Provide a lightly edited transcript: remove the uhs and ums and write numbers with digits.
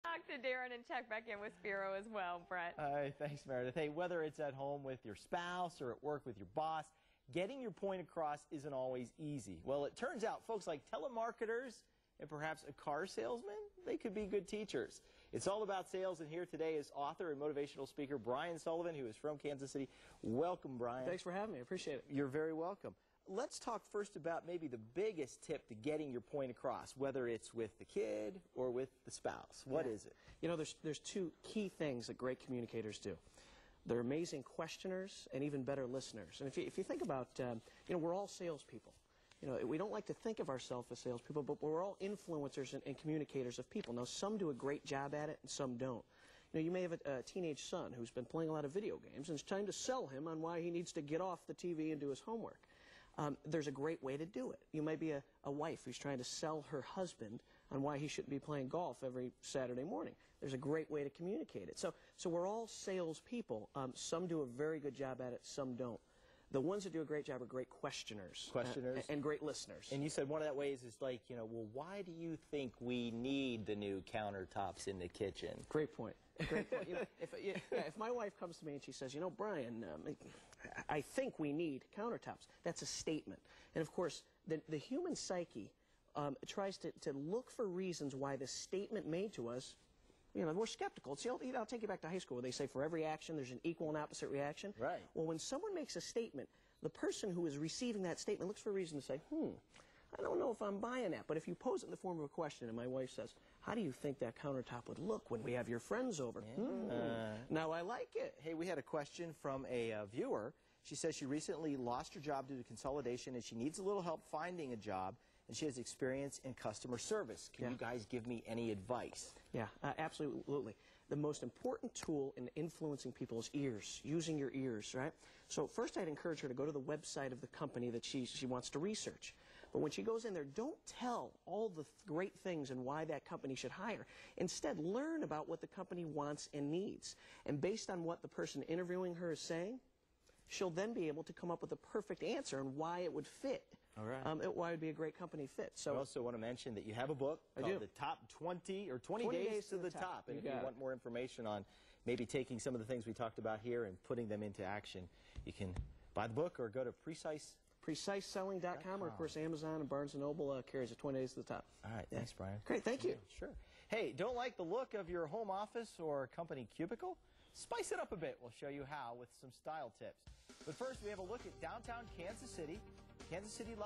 Talk to Darren and check back in with Spiro as well, Brett. Hi, thanks, Meredith. Hey, whether it's at home with your spouse or at work with your boss, getting your point across isn't always easy. Well, it turns out folks like telemarketers and perhaps a car salesman, they could be good teachers. It's all about sales, and here today is author and motivational speaker Brian Sullivan, who is from Kansas City. Welcome, Brian. Thanks for having me. I appreciate it. You're very welcome. Let's talk first about maybe the biggest tip to getting your point across, whether it's with the kid or with the spouse. What is it? You know, there's two key things that great communicators do. They're amazing questioners and even better listeners. And if you think about, you know, we're all salespeople. You know, we don't like to think of ourselves as salespeople, but we're all influencers and communicators of people. Now, some do a great job at it and some don't. You know, you may have a teenage son who's been playing a lot of video games, and it's time to sell him on why he needs to get off the TV and do his homework. There's a great way to do it. You might be a wife who's trying to sell her husband on why he shouldn't be playing golf every Saturday morning. There's a great way to communicate it. So we're all salespeople. Some do a very good job at it, some don't. The ones that do a great job are great questioners. And great listeners. And you said one of that ways is like, you know, well, why do you think we need the new countertops in the kitchen? Great point. Great point. You know, if my wife comes to me and she says, you know, Brian, I think we need countertops, that's a statement. And of course, the human psyche tries to look for reasons why the statement made to us, you know, we're skeptical. It's I'll take you back to high school where they say for every action there's an equal and opposite reaction. Right. Well, when someone makes a statement, the person who is receiving that statement looks for a reason to say, I don't know if I'm buying that. But if you pose it in the form of a question, and my wife says, how do you think that countertop would look when we have your friends over? Now I like it. Hey, we had a question from a viewer. She says she recently lost her job due to consolidation, and she needs a little help finding a job, and she has experience in customer service. Can you guys give me any advice? Yeah, absolutely. The most important tool in influencing people is ears, using your ears, right? So first I'd encourage her to go to the website of the company that she wants to research. But when she goes in there, don't tell all the great things and why that company should hire. Instead, learn about what the company wants and needs. And based on what the person interviewing her is saying, she'll then be able to come up with a perfect answer on why it would fit. All right. Why it would be a great company fit. So I also want to mention that you have a book called The Top 20 Days to the Top. And if you want more information on maybe taking some of the things we talked about here and putting them into action, you can buy the book or go to PreciseSelling.com, or of course Amazon and Barnes & Noble carries 20 Days to the Top. All right, thanks, Brian. Great, thank you. Sure. Hey, don't like the look of your home office or company cubicle? Spice it up a bit. We'll show you how with some style tips. But first, we have a look at downtown Kansas City.